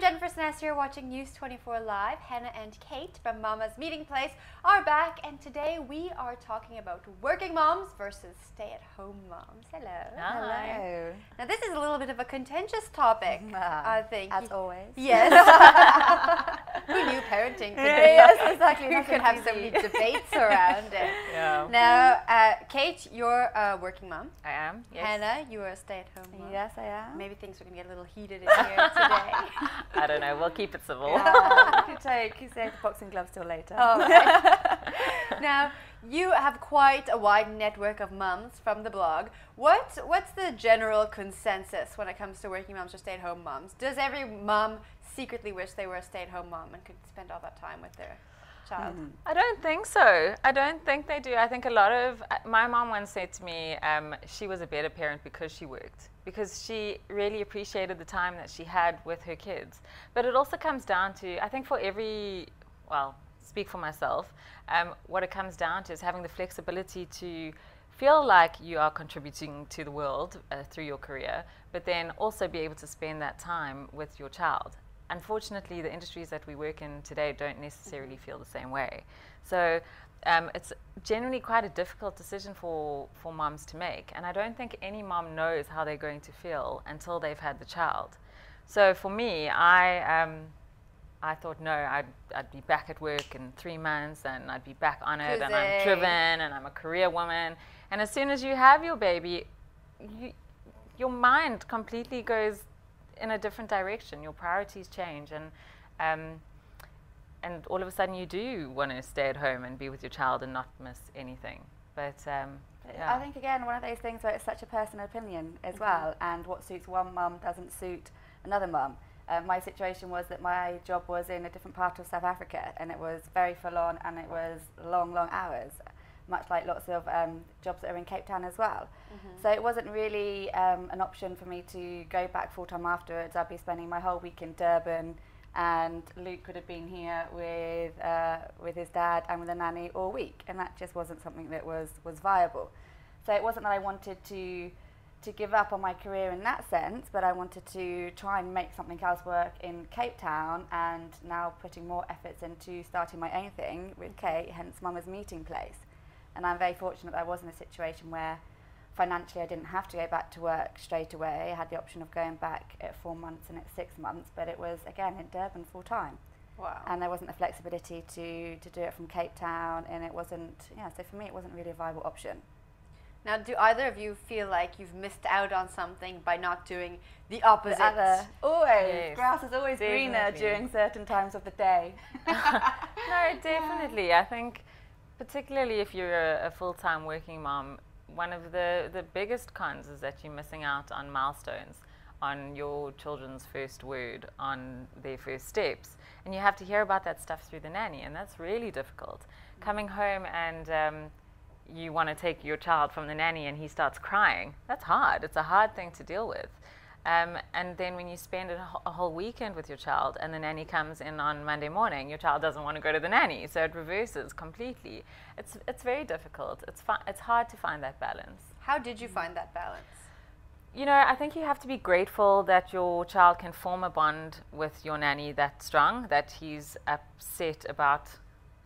Jennifer Sness here watching News 24 Live. Hannah and Kate from Mama's Meeting Place are back, and today we are talking about working moms versus stay-at-home moms. Hello. Hi. Hello. Now this is a little bit of a contentious topic, I think. As always. Yes. Who knew parenting could be? Yes, exactly. You could have so many debates around it. Yeah. Now, Kate, you're a working mom. I am. Yes. Hannah, you are a stay-at-home mom. Yes, I am. Maybe things are going to get a little heated in here today. I don't know. We'll keep it civil. You could save the boxing gloves till later. Oh, right. Now, you have quite a wide network of mums from the blog. What's the general consensus when it comes to working moms or stay-at-home moms? Does every mom secretly wish they were a stay-at-home mom and could spend all that time with their child? I don't think so. I don't think they do. I think a lot of my mom once said to me she was a better parent because she worked, because she really appreciated the time that she had with her kids. But it also comes down to, I think for every, well, speak for myself, what it comes down to is having the flexibility to feel like you are contributing to the world through your career, but then also be able to spend that time with your child. Unfortunately, the industries that we work in today don't necessarily feel the same way. So it's generally quite a difficult decision for moms to make. And I don't think any mom knows how they're going to feel until they've had the child. So for me, I thought, no, I'd be back at work in 3 months and I'd be back on it, and I'm driven and I'm a career woman. And as soon as you have your baby, your mind completely goes in a different direction. Your priorities change, and all of a sudden you do want to stay at home and be with your child and not miss anything. But yeah. I think again one of those things where it's such a personal opinion as well, and what suits one mum doesn't suit another mum. My situation was that my job was in a different part of South Africa, and it was very full on, and it was long hours, much like lots of jobs that are in Cape Town as well. So it wasn't really an option for me to go back full-time afterwards. I'd be spending my whole week in Durban, and Luke could have been here with his dad and with a nanny all week, and that just wasn't something that was viable. So it wasn't that I wanted to give up on my career in that sense, but I wanted to try and make something else work in Cape Town, and now putting more efforts into starting my own thing with Kate, hence Mama's Meeting Place. And I'm very fortunate that I was in a situation where financially I didn't have to go back to work straight away. I had the option of going back at 4 months and at 6 months, but it was, again, in Durban full time. Wow. And there wasn't the flexibility to do it from Cape Town, and it wasn't, so for me it wasn't really a viable option. Now, do either of you feel like you've missed out on something by not doing the opposite? Always. Yes, grass is always greener during certain times of the day. No, definitely. I think particularly if you're a full-time working mom, one of the biggest cons is that you're missing out on milestones, on your children's first word, on their first steps. And you have to hear about that stuff through the nanny, and that's really difficult. Coming home and you want to take your child from the nanny and he starts crying, that's hard. It's a hard thing to deal with. And then when you spend a whole weekend with your child and the nanny comes in on Monday morning, your child doesn't want to go to the nanny, so it reverses completely. It's very difficult. It's hard to find that balance. How did you find that balance? You know, I think you have to be grateful that your child can form a bond with your nanny that strong, that he's upset about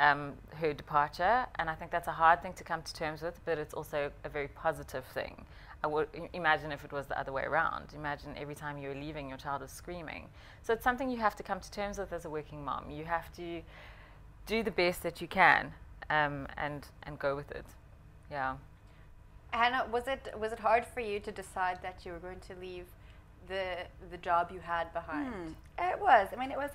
her departure, and I think that's a hard thing to come to terms with, but it's also a very positive thing. I would imagine if it was the other way around. Imagine every time you were leaving, your child was screaming. So it's something you have to come to terms with as a working mom. You have to do the best that you can, and go with it. Yeah. Hannah, was it hard for you to decide that you were going to leave the job you had behind? It was. I mean, it was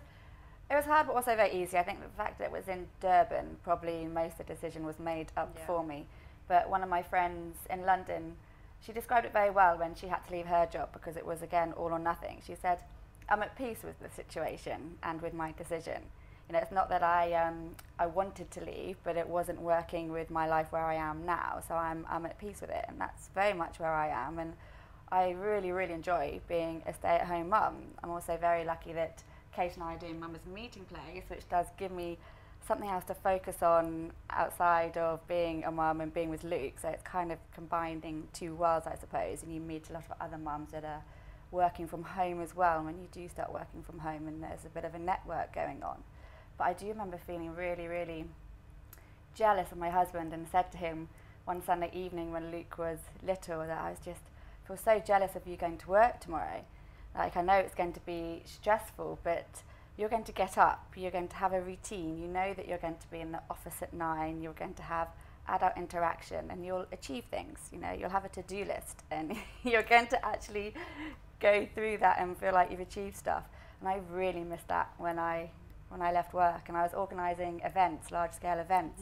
hard, but also very easy. I think the fact that it was in Durban, probably most of the decision was made up for me. But one of my friends in London, she described it very well when she had to leave her job, because it was, again, all or nothing. She said, I'm at peace with the situation and with my decision. You know, it's not that I wanted to leave, but it wasn't working with my life where I am now. So I'm at peace with it, and that's very much where I am. And I really, really enjoy being a stay-at-home mum. I'm also very lucky that Kate and I are doing Mama's Meeting Place, which does give me something else to focus on outside of being a mum and being with Luke. So it's kind of combining two worlds, I suppose, and you meet a lot of other mums that are working from home as well, when you do start working from home and there's a bit of a network going on. But I do remember feeling really, really jealous of my husband, and said to him one Sunday evening when Luke was little that I was just feel so jealous of you going to work tomorrow. Like, I know it's going to be stressful, but you're going to get up, you're going to have a routine, you know that you're going to be in the office at 9, you're going to have adult interaction, and you'll achieve things, you know, you'll have a to-do list, and you're going to actually go through that and feel like you've achieved stuff. And I really missed that when I left work, and I was organising events, large-scale events,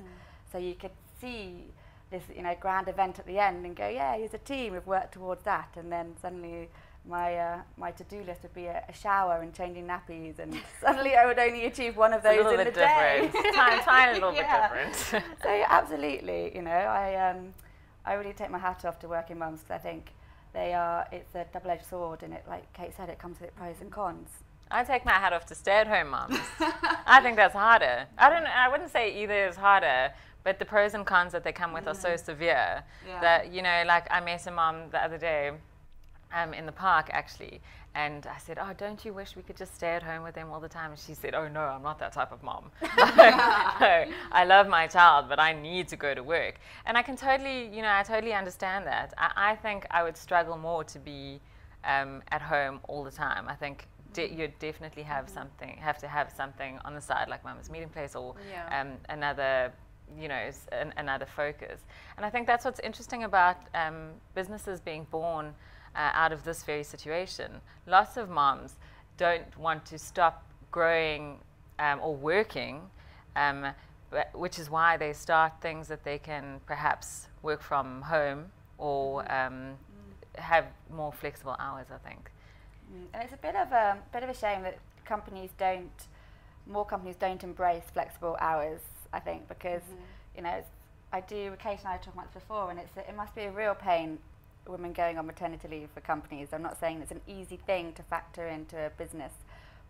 so you could see this, you know, grand event at the end and go, yeah, here's a team, we've worked towards that, and then suddenly my to-do list would be a shower and changing nappies, and suddenly I would only achieve one of those in the day. Tiny little bit different. So absolutely, you know, I really take my hat off to working mums, because I think it's a double-edged sword, and it, like Kate said, it comes with pros and cons. I take my hat off to stay-at-home mums. I think that's harder. I wouldn't say either is harder, but the pros and cons that they come with are so severe that, you know, like I met a mom the other day in the park, actually, and I said, oh, don't you wish we could just stay at home with them all the time? And she said, oh no, I'm not that type of mom. No, I love my child, but I need to go to work. And I can totally, you know, I totally understand that. I think I would struggle more to be at home all the time. I think you definitely have to have something on the side, like Mama's Meeting Place, or another, you know, another focus. And I think that's what's interesting about businesses being born out of this very situation. Lots of moms don't want to stop growing or working, which is why they start things that they can perhaps work from home, or have more flexible hours, I think. And it's a bit of a shame that more companies don't embrace flexible hours, I think, because you know, Kate and I talked about this before, and it must be a real pain, women going on maternity leave for companies. I'm not saying it's an easy thing to factor into a business,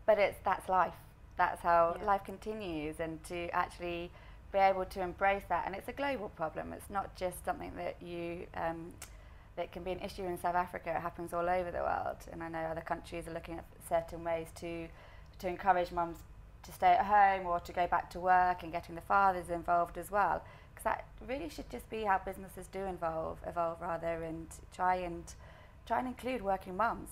but that's life. That's how life continues, and to actually be able to embrace that. And it's a global problem. It's not just something that that can be an issue in South Africa. It happens all over the world, and I know other countries are looking at certain ways to encourage mums to stay at home or to go back to work, and getting the fathers involved as well, because that really should just be how businesses do evolve rather, and try and include working mums.